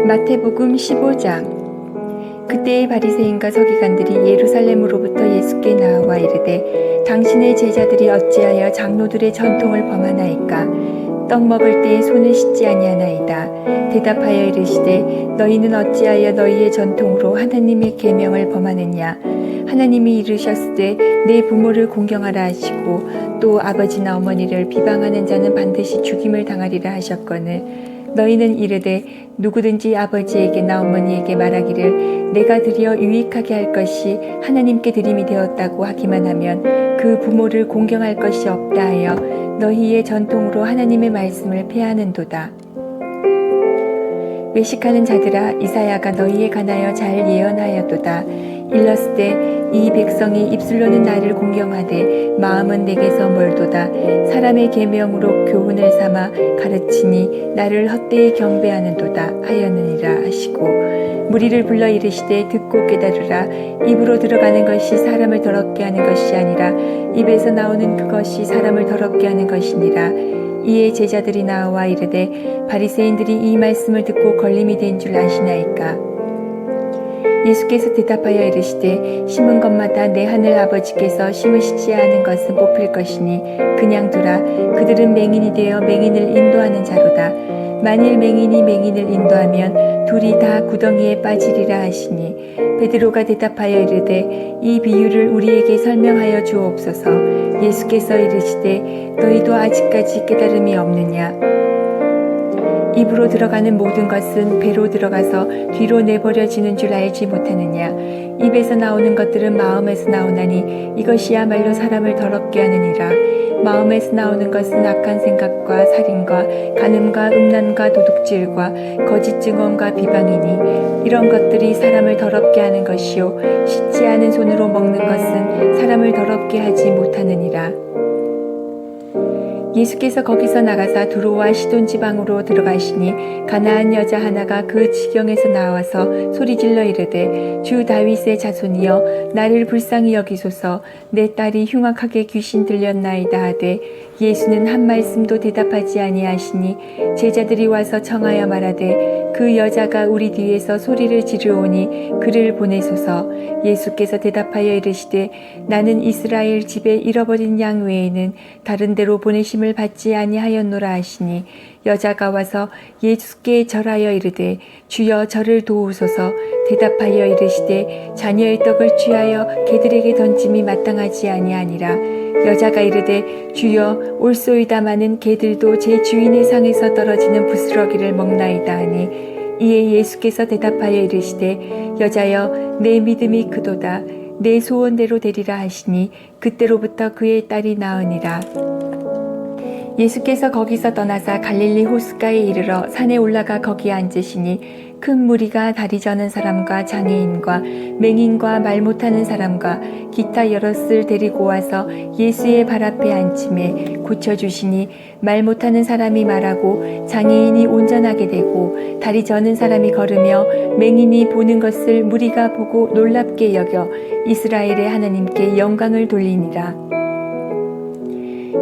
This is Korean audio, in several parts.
마태복음 15장. 그때의 바리새인과 서기관들이 예루살렘으로부터 예수께 나와 이르되 당신의 제자들이 어찌하여 장로들의 전통을 범하나이까? 떡 먹을 때에 손을 씻지 아니하나이다. 대답하여 이르시되 너희는 어찌하여 너희의 전통으로 하나님의 계명을 범하느냐? 하나님이 이르셨으되 내 부모를 공경하라 하시고 또 아버지나 어머니를 비방하는 자는 반드시 죽임을 당하리라 하셨거늘 너희는 이르되 누구든지 아버지에게나 어머니에게 말하기를 내가 드려 유익하게 할 것이 하나님께 드림이 되었다고 하기만 하면 그 부모를 공경할 것이 없다 하여 너희의 전통으로 하나님의 말씀을 폐하는도다. 외식하는 자들아, 이사야가 너희에 관하여 잘 예언하였도다. 일렀으되 이 백성이 입술로는 나를 공경하되 마음은 내게서 멀도다. 사람의 계명으로 교훈을 삼아 가르치니 나를 헛되이 경배하는도다 하였느니라 하시고 무리를 불러 이르시되 듣고 깨달으라. 입으로 들어가는 것이 사람을 더럽게 하는 것이 아니라 입에서 나오는 그것이 사람을 더럽게 하는 것이니라. 이에 제자들이 나와 이르되 바리새인들이 이 말씀을 듣고 걸림이 된 줄 아시나이까? 예수께서 대답하여 이르시되 심은 것마다 내 하늘 아버지께서 심으시지 않은 것은 뽑힐 것이니 그냥 두라. 그들은 맹인이 되어 맹인을 인도하는 자로다. 만일 맹인이 맹인을 인도하면 둘이 다 구덩이에 빠지리라 하시니 베드로가 대답하여 이르되 이 비유를 우리에게 설명하여 주옵소서. 예수께서 이르시되 너희도 아직까지 깨달음이 없느냐? 입으로 들어가는 모든 것은 배로 들어가서 뒤로 내버려지는 줄 알지 못하느냐? 입에서 나오는 것들은 마음에서 나오나니 이것이야말로 사람을 더럽게 하느니라. 마음에서 나오는 것은 악한 생각과 살인과 간음과 음란과 도둑질과 거짓 증언과 비방이니 이런 것들이 사람을 더럽게 하는 것이요 씻지 않은 손으로 먹는 것은 사람을 더럽게 하지 못하느니라. 예수께서 거기서 나가사 두로와 시돈 지방으로 들어가시니 가나안 여자 하나가 그 지경에서 나와서 소리질러 이르되 주 다윗의 자손이여 나를 불쌍히 여기소서. 내 딸이 흉악하게 귀신 들렸나이다 하되 예수는 한 말씀도 대답하지 아니하시니 제자들이 와서 청하여 말하되 그 여자가 우리 뒤에서 소리를 지르오니 그를 보내소서. 예수께서 대답하여 이르시되 나는 이스라엘 집에 잃어버린 양 외에는 다른 데로 보내심을 받지 아니하였노라 하시니 여자가 와서 예수께 절하여 이르되 주여 저를 도우소서. 대답하여 이르시되 자녀의 떡을 취하여 개들에게 던짐이 마땅하지 아니하니라. 여자가 이르되 주여 올소이다마는 개들도 제 주인의 상에서 떨어지는 부스러기를 먹나이다 하니 이에 예수께서 대답하여 이르시되 여자여 내 믿음이 크도다. 내 소원대로 되리라 하시니 그때로부터 그의 딸이 나으니라. 예수께서 거기서 떠나사 갈릴리 호숫가에 이르러 산에 올라가 거기에 앉으시니 큰 무리가 다리 저는 사람과 장애인과 맹인과 말 못하는 사람과 기타 여럿을 데리고 와서 예수의 발 앞에 앉힘에 고쳐주시니 말 못하는 사람이 말하고 장애인이 온전하게 되고 다리 저는 사람이 걸으며 맹인이 보는 것을 무리가 보고 놀랍게 여겨 이스라엘의 하나님께 영광을 돌리니라.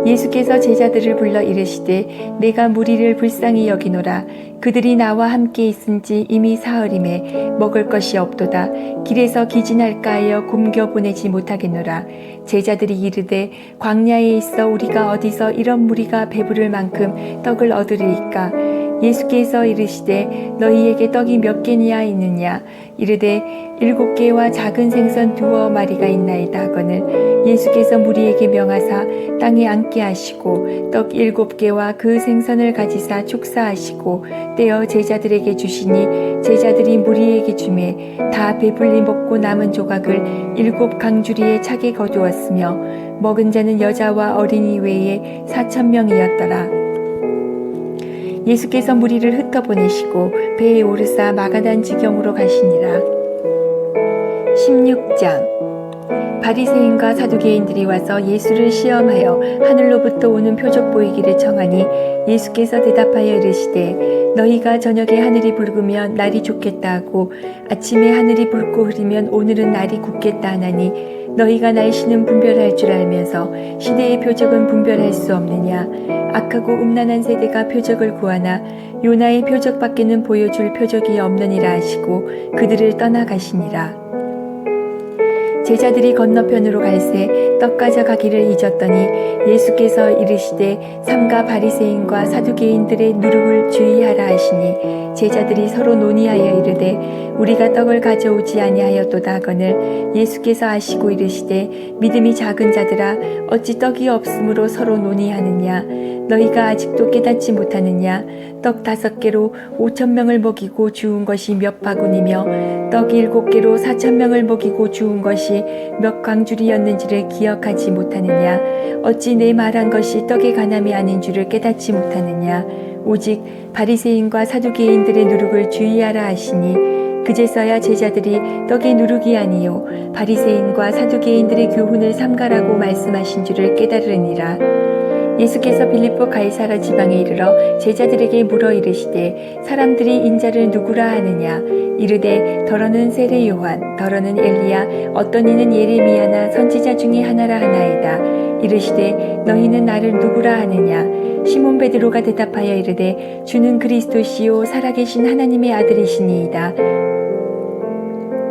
예수께서 제자들을 불러 이르시되 내가 무리를 불쌍히 여기노라. 그들이 나와 함께 있은지 이미 사흘임에 먹을 것이 없도다. 길에서 기진할까 하여 굶겨 보내지 못하겠노라. 제자들이 이르되 광야에 있어 우리가 어디서 이런 무리가 배부를 만큼 떡을 얻으리이까? 예수께서 이르시되 너희에게 떡이 몇 개냐 있느냐? 이르되 7개와 작은 생선 2마리가 있나이다 하거늘 예수께서 무리에게 명하사 땅에 앉게 하시고 떡 7개와 그 생선을 가지사 축사하시고 떼어 제자들에게 주시니 제자들이 무리에게 주매 다 배불리 먹고 남은 조각을 7강주리에 차게 거두었으며 먹은 자는 여자와 어린이 외에 4,000명이었더라. 예수께서 무리를 흩어보내시고 배에 오르사 마가단 지경으로 가시니라. 16장. 바리새인과 사두개인들이 와서 예수를 시험하여 하늘로부터 오는 표적 보이기를 청하니 예수께서 대답하여 이르시되 너희가 저녁에 하늘이 붉으면 날이 좋겠다 하고 아침에 하늘이 붉고 흐리면 오늘은 날이 굳겠다 하나니 너희가 날씨는 분별할 줄 알면서 시대의 표적은 분별할 수 없느냐? 악하고 음란한 세대가 표적을 구하나 요나의 표적밖에는 보여줄 표적이 없느니라 하시고 그들을 떠나가시니라. 제자들이 건너편으로 갈새 떡 가져가기를 잊었더니 예수께서 이르시되 삼가 바리새인과 사두개인들의 누룩을 주의하라 하시니 제자들이 서로 논의하여 이르되 우리가 떡을 가져오지 아니하였도다 하거늘 예수께서 아시고 이르시되 믿음이 작은 자들아 어찌 떡이 없으므로 서로 논의하느냐 너희가 아직도 깨닫지 못하느냐 떡 5개로 5,000명을 먹이고 주운 것이 몇 바구니며 떡 7개로 4,000명을 먹이고 주운 것이 몇 광줄이었는지를 기억하지 못하느냐 어찌 내 말한 것이 떡의 간함이 아닌 줄을 깨닫지 못하느냐 오직 바리새인과 사두개인들의 누룩을 주의하라 하시니 그제서야 제자들이 떡의 누룩이 아니요 바리새인과 사두개인들의 교훈을 삼가라고 말씀하신 줄을 깨달으니라. 예수께서 빌립보 가이사라 지방에 이르러 제자들에게 물어 이르시되 사람들이 인자를 누구라 하느냐 이르되 더러는 세례 요한 더러는 엘리야 어떤 이는 예레미야나 선지자 중에 하나라 하나이다. 이르시되 너희는 나를 누구라 하느냐 시몬 베드로가 대답하여 이르되 주는 그리스도시요 살아계신 하나님의 아들이시니이다.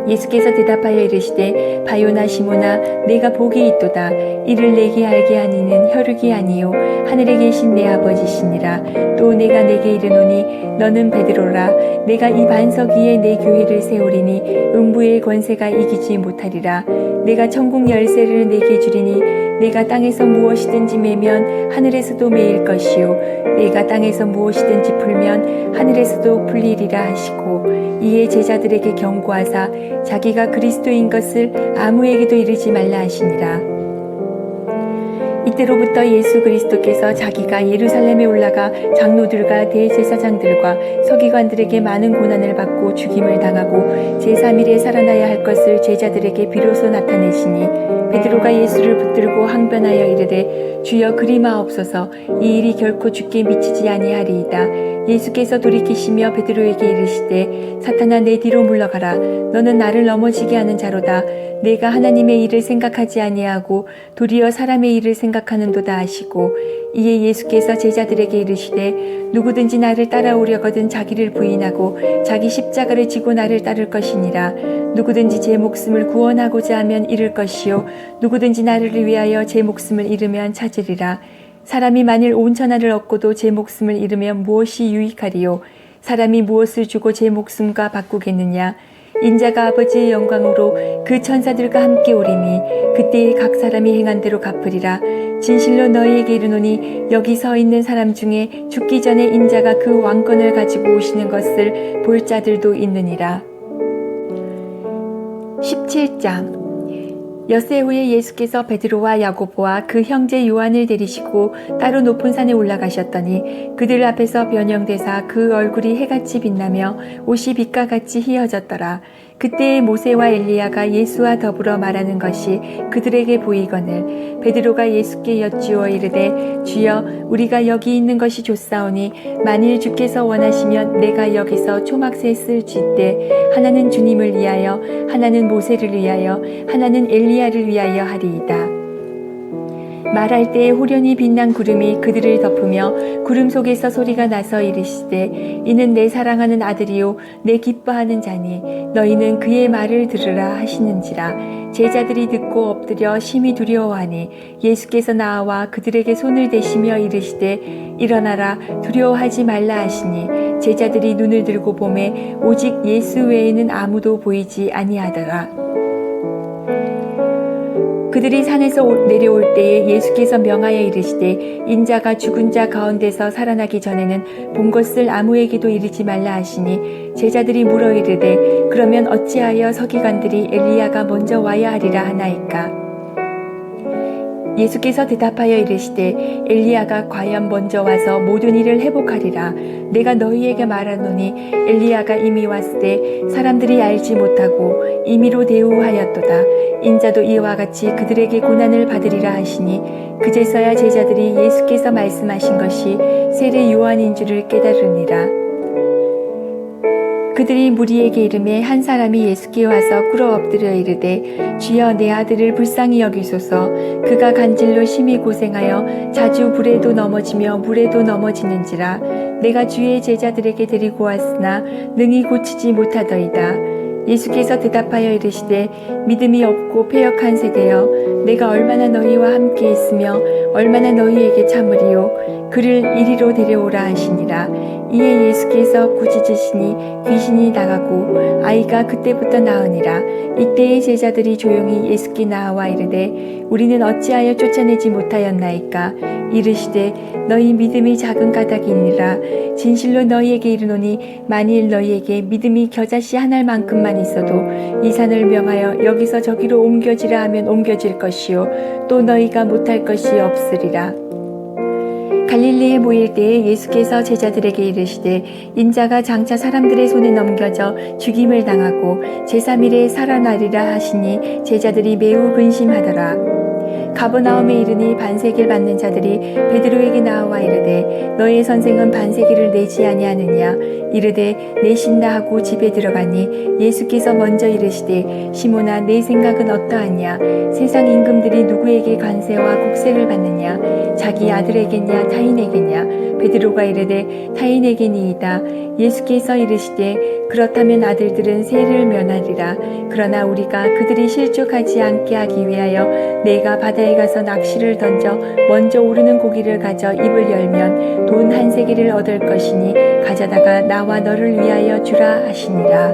예수께서 대답하여 이르시되 바요나 시모나 내가 복이 있도다. 이를 내게 알게 하니는 혈육이 아니요 하늘에 계신 내 아버지시니라. 또 내가 내게 이르노니 너는 베드로라. 내가 이 반석 위에 내 교회를 세우리니 음부의 권세가 이기지 못하리라. 내가 천국 열쇠를 내게 주리니 내가 땅에서 무엇이든지 매면 하늘에서도 매일 것이요 내가 땅에서 무엇이든지 풀면 하늘에서도 풀리리라 하시고 이에 제자들에게 경고하사 자기가 그리스도인 것을 아무에게도 이르지 말라 하시니라. 이때로부터 예수 그리스도께서 자기가 예루살렘에 올라가 장로들과 대제사장들과 서기관들에게 많은 고난을 받고 죽임을 당하고 제3일에 살아나야 할 것을 제자들에게 비로소 나타내시니 베드로가 예수를 붙들고 항변하여 이르되 주여 그리마옵소서 이 일이 결코 주께 미치지 아니하리이다. 예수께서 돌이키시며 베드로에게 이르시되 사탄아 내 뒤로 물러가라. 너는 나를 넘어지게 하는 자로다. 내가 하나님의 일을 생각하지 아니하고 도리어 사람의 일을 생각하는도다 하시고 이에 예수께서 제자들에게 이르시되 누구든지 나를 따라오려거든 자기를 부인하고 자기 십자가를 지고 나를 따를 것이니라. 누구든지 제 목숨을 구원하고자 하면 잃을 것이요 누구든지 나를 위하여 제 목숨을 잃으면 찾으리라. 사람이 만일 온 천하를 얻고도 제 목숨을 잃으면 무엇이 유익하리요? 사람이 무엇을 주고 제 목숨과 바꾸겠느냐? 인자가 아버지의 영광으로 그 천사들과 함께 오리니 그때에 각 사람이 행한 대로 갚으리라. 진실로 너희에게 이르노니 여기 서 있는 사람 중에 죽기 전에 인자가 그 왕권을 가지고 오시는 것을 볼 자들도 있느니라. 17장 엿새 후에 예수께서 베드로와 야고보와 그 형제 요한을 데리시고 따로 높은 산에 올라가셨더니 그들 앞에서 변형되사 그 얼굴이 해같이 빛나며 옷이 빛과 같이 희어졌더라. 그때 모세와 엘리야가 예수와 더불어 말하는 것이 그들에게 보이거늘 베드로가 예수께 여쭈어 이르되 주여 우리가 여기 있는 것이 좋사오니 만일 주께서 원하시면 내가 여기서 초막셋을 짓되 하나는 주님을 위하여 하나는 모세를 위하여 하나는 엘리야를 위하여 하리이다. 말할 때에 호련히 빛난 구름이 그들을 덮으며 구름 속에서 소리가 나서 이르시되 이는 내 사랑하는 아들이요 내 기뻐하는 자니 너희는 그의 말을 들으라 하시는지라. 제자들이 듣고 엎드려 심히 두려워하니 예수께서 나와 그들에게 손을 대시며 이르시되 일어나라 두려워하지 말라 하시니 제자들이 눈을 들고 보매 오직 예수 외에는 아무도 보이지 아니하더라. 그들이 산에서 내려올 때에 예수께서 명하여 이르시되 인자가 죽은 자 가운데서 살아나기 전에는 본 것을 아무에게도 이르지 말라 하시니 제자들이 물어 이르되 그러면 어찌하여 서기관들이 엘리야가 먼저 와야 하리라 하나이까. 예수께서 대답하여 이르시되 엘리야가 과연 먼저 와서 모든 일을 회복하리라. 내가 너희에게 말하노니 엘리야가 이미 왔으되 사람들이 알지 못하고 임의로 대우하였도다. 인자도 이와 같이 그들에게 고난을 받으리라 하시니 그제서야 제자들이 예수께서 말씀하신 것이 세례 요한인 줄을 깨달으니라. 그들이 무리에게 이르매 한 사람이 예수께 와서 꿇어 엎드려 이르되 주여 내 아들을 불쌍히 여기소서. 그가 간질로 심히 고생하여 자주 불에도 넘어지며 물에도 넘어지는지라. 내가 주의 제자들에게 데리고 왔으나 능히 고치지 못하더이다. 예수께서 대답하여 이르시되 믿음이 없고 패역한 세대여, 내가 얼마나 너희와 함께 있으며 얼마나 너희에게 참으리요. 그를 이리로 데려오라 하시니라. 이에 예수께서 꾸짖으시니 귀신이 나가고 아이가 그때부터 나으니라. 이때의 제자들이 조용히 예수께 나와 이르되 우리는 어찌하여 쫓아내지 못하였나이까. 이르시되 너희 믿음이 작은 까닭이니라. 진실로 너희에게 이르노니 만일 너희에게 믿음이 겨자씨 한 알만큼만 있어도 이 산을 명하여 여기서 저기로 옮겨지라 하면 옮겨질 것이요 또 너희가 못할 것이 없으리라. 갈릴리에 모일 때에 예수께서 제자들에게 이르시되 인자가 장차 사람들의 손에 넘겨져 죽임을 당하고 제3일에 살아나리라 하시니 제자들이 매우 근심하더라. 가버나움에 이르니 반세기를 받는 자들이 베드로에게 나와 이르되 너의 선생은 반세기를 내지 아니하느냐. 이르되 내신다 하고 집에 들어가니 예수께서 먼저 이르시되 시몬아 내 생각은 어떠하냐. 세상 임금들이 누구에게 관세와 국세를 받느냐. 자기 아들에게냐 타인에게냐. 베드로가 이르되 타인에게니이다. 예수께서 이르시되 그렇다면 아들들은 세를 면하리라. 그러나 우리가 그들이 실족하지 않게 하기 위하여 내가 바다에 가서 낚시를 던져 먼저 오르는 고기를 가져 입을 열면 돈 한 세기를 얻을 것이니 가져다가 나와 너를 위하여 주라 하시니라.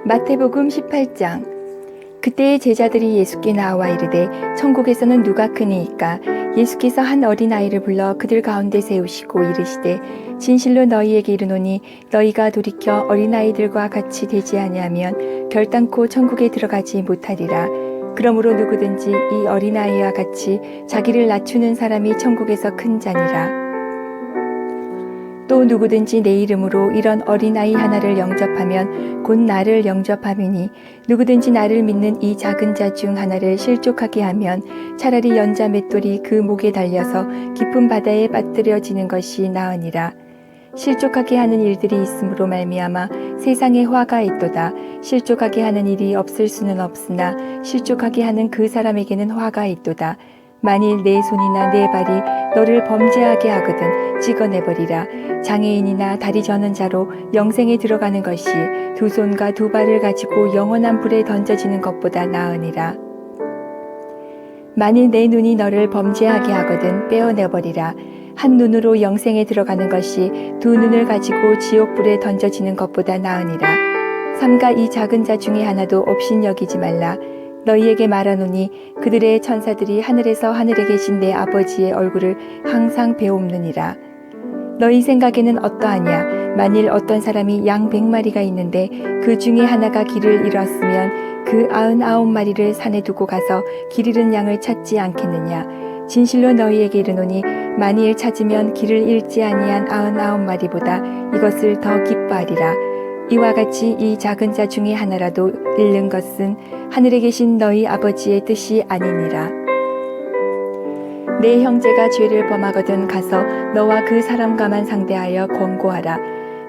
마태복음 18장. 그때의 제자들이 예수께 나와 이르되 천국에서는 누가 크니이까. 예수께서 한 어린아이를 불러 그들 가운데 세우시고 이르시되 진실로 너희에게 이르노니 너희가 돌이켜 어린아이들과 같이 되지 아니하면 결단코 천국에 들어가지 못하리라. 그러므로 누구든지 이 어린아이와 같이 자기를 낮추는 사람이 천국에서 큰 자니라. 또 누구든지 내 이름으로 이런 어린아이 하나를 영접하면 곧 나를 영접함이니 누구든지 나를 믿는 이 작은 자 중 하나를 실족하게 하면 차라리 연자 맷돌이 그 목에 달려서 깊은 바다에 빠뜨려지는 것이 나으니라. 실족하게 하는 일들이 있으므로 말미암아 세상에 화가 있도다. 실족하게 하는 일이 없을 수는 없으나 실족하게 하는 그 사람에게는 화가 있도다. 만일 내 손이나 내 발이 너를 범죄하게 하거든 찍어내버리라. 장애인이나 다리 저는 자로 영생에 들어가는 것이 두 손과 두 발을 가지고 영원한 불에 던져지는 것보다 나으니라. 만일 내 눈이 너를 범죄하게 하거든 빼어내버리라. 한 눈으로 영생에 들어가는 것이 두 눈을 가지고 지옥불에 던져지는 것보다 나으니라. 삼가 이 작은 자 중에 하나도 업신여기지 말라. 너희에게 말하노니 그들의 천사들이 하늘에서 하늘에 계신 내 아버지의 얼굴을 항상 배옵느니라. 너희 생각에는 어떠하냐. 만일 어떤 사람이 양 100마리가 있는데 그 중에 하나가 길을 잃었으면 그 99마리를 산에 두고 가서 길 잃은 양을 찾지 않겠느냐. 진실로 너희에게 이르노니 만일 찾으면 길을 잃지 아니한 99마리보다 이것을 더 기뻐하리라. 이와 같이 이 작은 자 중에 하나라도 잃는 것은 하늘에 계신 너희 아버지의 뜻이 아니니라. 내 형제가 죄를 범하거든 가서 너와 그 사람과만 상대하여 권고하라.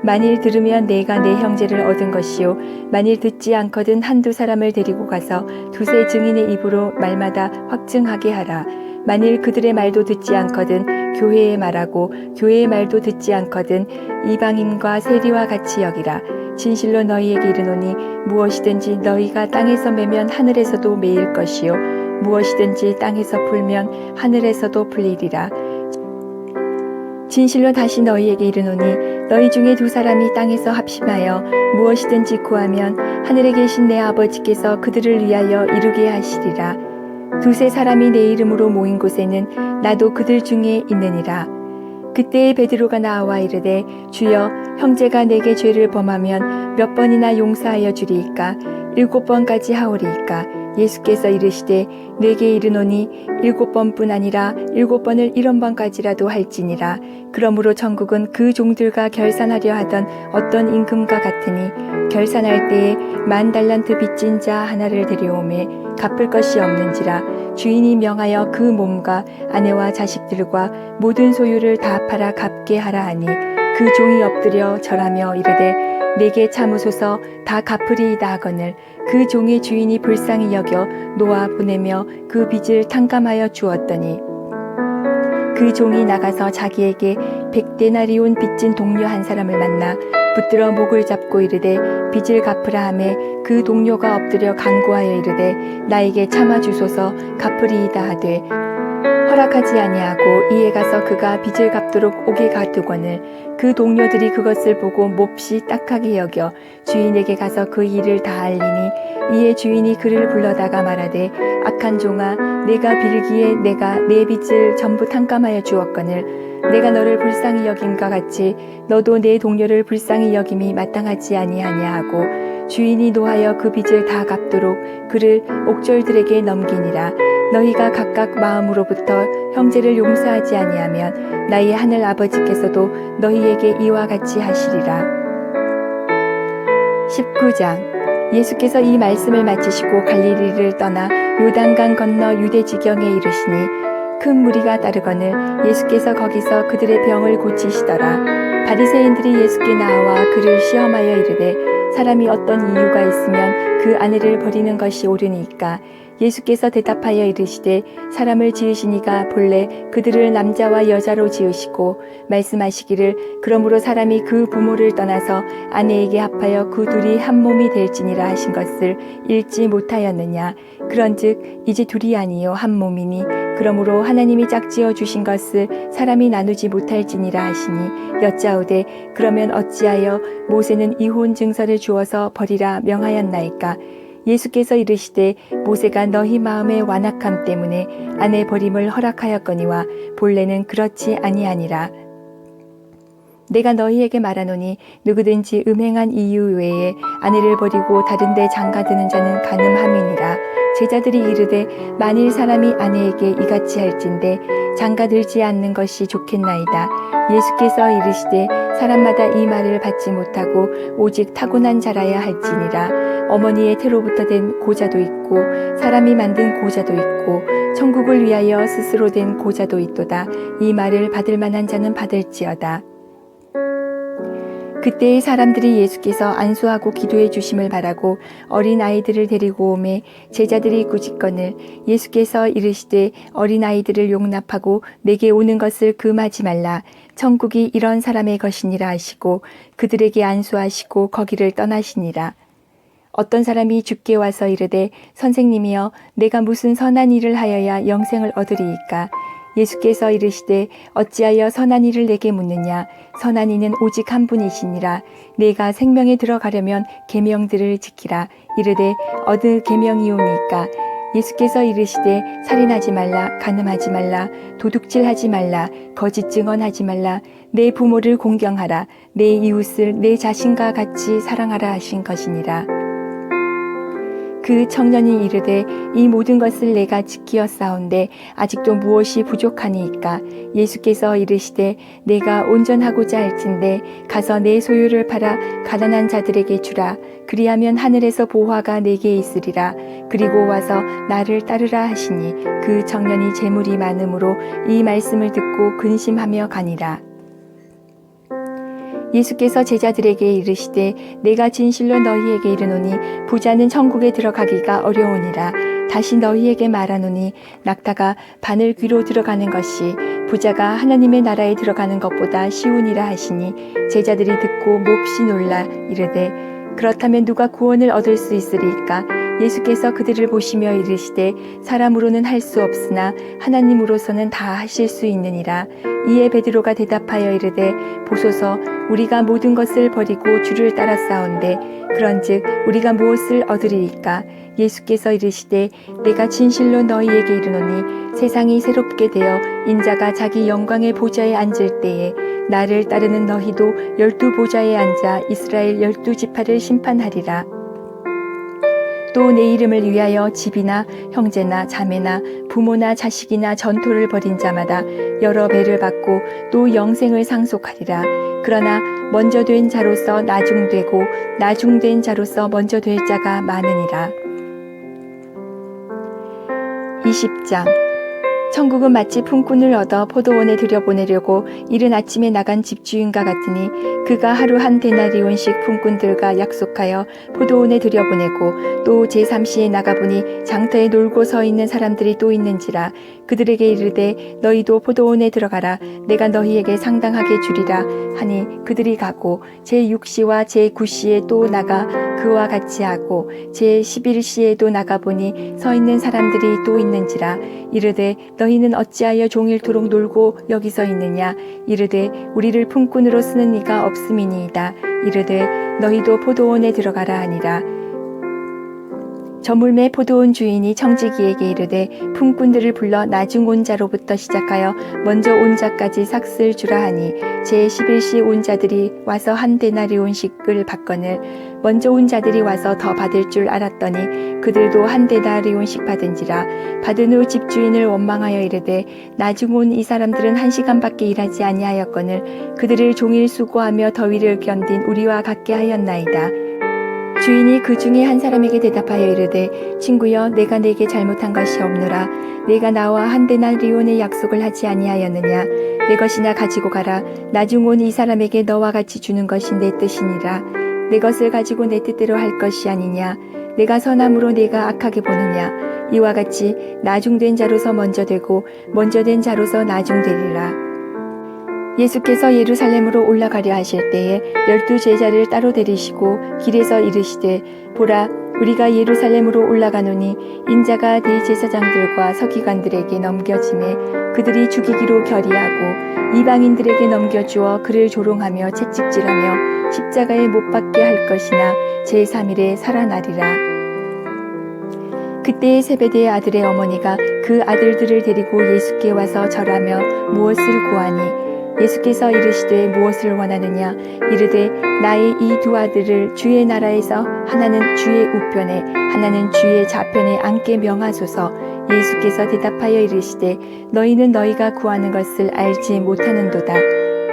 만일 들으면 내가 내 형제를 얻은 것이요 만일 듣지 않거든 한두 사람을 데리고 가서 두세 증인의 입으로 말마다 확증하게 하라. 만일 그들의 말도 듣지 않거든 교회의 말하고 교회의 말도 듣지 않거든 이방인과 세리와 같이 여기라. 진실로 너희에게 이르노니 무엇이든지 너희가 땅에서 매면 하늘에서도 매일 것이요 무엇이든지 땅에서 풀면 하늘에서도 풀리리라. 진실로 다시 너희에게 이르노니 너희 중에 두 사람이 땅에서 합심하여 무엇이든지 구하면 하늘에 계신 내 아버지께서 그들을 위하여 이루게 하시리라. 두세 사람이 내 이름으로 모인 곳에는 나도 그들 중에 있느니라. 그때에 베드로가 나와 이르되 주여 형제가 내게 죄를 범하면 몇 번이나 용서하여 주리이까 7번까지 하오리이까. 예수께서 이르시되 내게 이르노니 7번뿐 아니라 7번을 70번까지라도 할지니라. 그러므로 천국은 그 종들과 결산하려 하던 어떤 임금과 같으니 결산할 때에 10,000달란트 빚진 자 하나를 데려오매 갚을 것이 없는지라. 주인이 명하여 그 몸과 아내와 자식들과 모든 소유를 다 팔아 갚게 하라 하니 그 종이 엎드려 절하며 이르되 내게 참으소서 다 갚으리이다 하거늘 그 종의 주인이 불쌍히 여겨 놓아 보내며 그 빚을 탕감하여 주었더니 그 종이 나가서 자기에게 100데나리온 빚진 동료 한 사람을 만나 붙들어 목을 잡고 이르되 빚을 갚으라 하매 그 동료가 엎드려 간구하여 이르되 나에게 참아주소서 갚으리이다 하되 허락하지 아니하고 이에 가서 그가 빚을 갚도록 옥에 가두거늘 그 동료들이 그것을 보고 몹시 딱하게 여겨 주인에게 가서 그 일을 다 알리니 이에 주인이 그를 불러다가 말하되 악한 종아 내가 빌기에 내가 내 빚을 전부 탕감하여 주었거늘 내가 너를 불쌍히 여김과 같이 너도 내 동료를 불쌍히 여김이 마땅하지 아니하냐 하고 주인이 노하여 그 빚을 다 갚도록 그를 옥졸들에게 넘기니라. 너희가 각각 마음으로부터 형제를 용서하지 아니하면 나의 하늘 아버지께서도 너희에게 이와 같이 하시리라. 19장 예수께서 이 말씀을 마치시고 갈릴리를 떠나 요단강 건너 유대 지경에 이르시니 큰 무리가 따르거늘 예수께서 거기서 그들의 병을 고치시더라. 바리새인들이 예수께 나와 그를 시험하여 이르되 사람이 어떤 이유가 있으면 그 아내를 버리는 것이 옳으니까 예수께서 대답하여 이르시되 사람을 지으시니가 본래 그들을 남자와 여자로 지으시고 말씀하시기를 그러므로 사람이 그 부모를 떠나서 아내에게 합하여 그 둘이 한 몸이 될지니라 하신 것을 읽지 못하였느냐. 그런즉 이제 둘이 아니요 한 몸이니 그러므로 하나님이 짝지어 주신 것을 사람이 나누지 못할지니라 하시니 여짜오되 그러면 어찌하여 모세는 이혼 증서를 주어서 버리라 명하였나이까. 예수께서 이르시되 모세가 너희 마음의 완악함 때문에 아내 버림을 허락하였거니와 본래는 그렇지 아니하니라. 내가 너희에게 말하노니 누구든지 음행한 이유 외에 아내를 버리고 다른 데 장가드는 자는 간음함이니라. 제자들이 이르되 만일 사람이 아내에게 이같이 할진대 장가들지 않는 것이 좋겠나이다. 예수께서 이르시되 사람마다 이 말을 받지 못하고 오직 타고난 자라야 할지니라. 어머니의 태로부터 된 고자도 있고 사람이 만든 고자도 있고 천국을 위하여 스스로 된 고자도 있도다. 이 말을 받을 만한 자는 받을지어다. 그때의 사람들이 예수께서 안수하고 기도해 주심을 바라고 어린 아이들을 데리고 오매 제자들이 꾸짖거늘 예수께서 이르시되 어린 아이들을 용납하고 내게 오는 것을 금하지 말라. 천국이 이런 사람의 것이니라 하시고 그들에게 안수하시고 거기를 떠나시니라. 어떤 사람이 주께 와서 이르되 선생님이여 내가 무슨 선한 일을 하여야 영생을 얻으리이까. 예수께서 이르시되 어찌하여 선한 일을 내게 묻느냐. 선한 이는 오직 한 분이시니라. 내가 생명에 들어가려면 계명들을 지키라. 이르되 어느 계명이오니까. 예수께서 이르시되 살인하지 말라, 간음하지 말라, 도둑질하지 말라, 거짓 증언하지 말라, 내 부모를 공경하라, 내 이웃을 내 자신과 같이 사랑하라 하신 것이니라. 그 청년이 이르되 이 모든 것을 내가 지키었사온데 아직도 무엇이 부족하니이까. 예수께서 이르시되 내가 온전하고자 할진대 가서 내 소유를 팔아 가난한 자들에게 주라. 그리하면 하늘에서 보화가 내게 있으리라. 그리고 와서 나를 따르라 하시니 그 청년이 재물이 많음으로 이 말씀을 듣고 근심하며 가니라. 예수께서 제자들에게 이르시되 내가 진실로 너희에게 이르노니 부자는 천국에 들어가기가 어려우니라. 다시 너희에게 말하노니 낙타가 바늘 귀로 들어가는 것이 부자가 하나님의 나라에 들어가는 것보다 쉬우니라 하시니 제자들이 듣고 몹시 놀라 이르되 그렇다면 누가 구원을 얻을 수 있으리까. 예수께서 그들을 보시며 이르시되 사람으로는 할 수 없으나 하나님으로서는 다 하실 수 있느니라. 이에 베드로가 대답하여 이르되 보소서 우리가 모든 것을 버리고 주를 따랐사온데 그런즉 우리가 무엇을 얻으리이까. 예수께서 이르시되 내가 진실로 너희에게 이르노니 세상이 새롭게 되어 인자가 자기 영광의 보좌에 앉을 때에 나를 따르는 너희도 12 보좌에 앉아 이스라엘 12지파를 심판하리라. 또 내 이름을 위하여 집이나 형제나 자매나 부모나 자식이나 전토를 벌인 자마다 여러 배를 받고 또 영생을 상속하리라. 그러나 먼저 된 자로서 나중되고 나중된 자로서 먼저 될 자가 많으니라. 20장 천국은 마치 품꾼을 얻어 포도원에 들여보내려고 이른 아침에 나간 집주인과 같으니 그가 하루 한 데나리온씩 품꾼들과 약속하여 포도원에 들여보내고 또 제3시에 나가보니 장터에 놀고 서 있는 사람들이 또 있는지라 그들에게 이르되 너희도 포도원에 들어가라 내가 너희에게 상당하게 주리라 하니 그들이 가고 제6시와 제9시에 또 나가 그와 같이 하고 제11시에도 나가보니 서 있는 사람들이 또 있는지라 이르되 너희는 어찌하여 종일토록 놀고 여기서 있느냐 이르되 우리를 품꾼으로 쓰는 이가 없음이니이다 이르되 너희도 포도원에 들어가라 하니라. 저물매 포도원 주인이 청지기에게 이르되 품꾼들을 불러 나중 온 자로부터 시작하여 먼저 온 자까지 삭슬 주라 하니 제11시 온 자들이 와서 한 데나리온씩을 받거늘 먼저 온 자들이 와서 더 받을 줄 알았더니 그들도 한 데나리온씩 받은지라. 받은 후 집주인을 원망하여 이르되 나중 온 이 사람들은 1시간밖에 일하지 아니하였거늘 그들을 종일 수고하며 더위를 견딘 우리와 같게 하였나이다. 주인이 그 중에 한 사람에게 대답하여 이르되 친구여 내가 내게 잘못한 것이 없노라 내가 나와 한 데나리온의 약속을 하지 아니하였느냐 내 것이나 가지고 가라 나중 온 이 사람에게 너와 같이 주는 것이 내 뜻이니라 내 것을 가지고 내 뜻대로 할 것이 아니냐 내가 선함으로 내가 악하게 보느냐 이와 같이 나중된 자로서 먼저 되고 먼저 된 자로서 나중되리라. 예수께서 예루살렘으로 올라가려 하실 때에 12 제자를 따로 데리시고 길에서 이르시되 보라 우리가 예루살렘으로 올라가노니 인자가 대제사장들과 서기관들에게 넘겨짐에 그들이 죽이기로 결의하고 이방인들에게 넘겨주어 그를 조롱하며 채찍질하며 십자가에 못 박게 할 것이나 제3일에 살아나리라. 그때의 세베대의 아들의 어머니가 그 아들들을 데리고 예수께 와서 절하며 무엇을 구하니 예수께서 이르시되 무엇을 원하느냐 이르되 나의 이 두 아들을 주의 나라에서 하나는 주의 우편에 하나는 주의 좌편에 앉게 명하소서. 예수께서 대답하여 이르시되 너희는 너희가 구하는 것을 알지 못하는도다.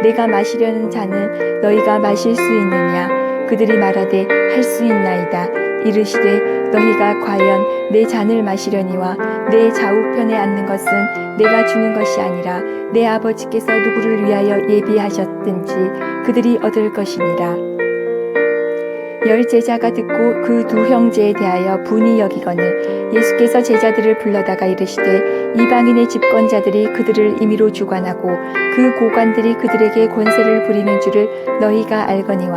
내가 마시려는 잔을 너희가 마실 수 있느냐 그들이 말하되 할 수 있나이다. 이르시되 너희가 과연 내 잔을 마시려니와 내 좌우편에 앉는 것은 내가 주는 것이 아니라 내 아버지께서 누구를 위하여 예비하셨든지 그들이 얻을 것이니라. 10 제자가 듣고 그 두 형제에 대하여 분이 여기거늘 예수께서 제자들을 불러다가 이르시되 이방인의 집권자들이 그들을 임의로 주관하고 그 고관들이 그들에게 권세를 부리는 줄을 너희가 알거니와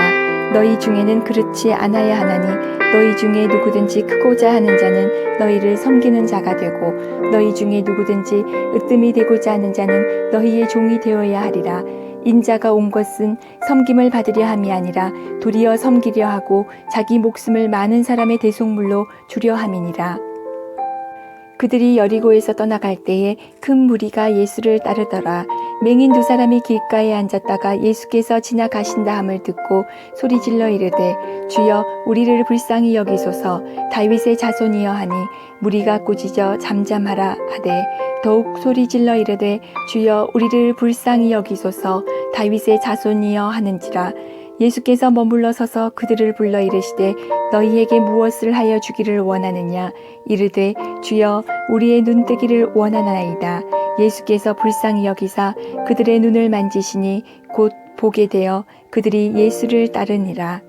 너희 중에는 그렇지 않아야 하나니 너희 중에 누구든지 크고자 하는 자는 너희를 섬기는 자가 되고 너희 중에 누구든지 으뜸이 되고자 하는 자는 너희의 종이 되어야 하리라. 인자가 온 것은 섬김을 받으려 함이 아니라 도리어 섬기려 하고 자기 목숨을 많은 사람의 대속물로 주려 함이니라. 그들이 여리고에서 떠나갈 때에 큰 무리가 예수를 따르더라. 맹인 2 사람이 길가에 앉았다가 예수께서 지나가신다 함을 듣고 소리질러 이르되 주여 우리를 불쌍히 여기소서. 다윗의 자손이여 하니 무리가 꾸짖어 잠잠하라 하되 더욱 소리질러 이르되 주여 우리를 불쌍히 여기소서. 다윗의 자손이여 하는지라. 예수께서 머물러 서서 그들을 불러 이르시되 너희에게 무엇을 하여 주기를 원하느냐 이르되 주여 우리의 눈뜨기를 원하나이다. 예수께서 불쌍히 여기사 그들의 눈을 만지시니 곧 보게 되어 그들이 예수를 따르니라.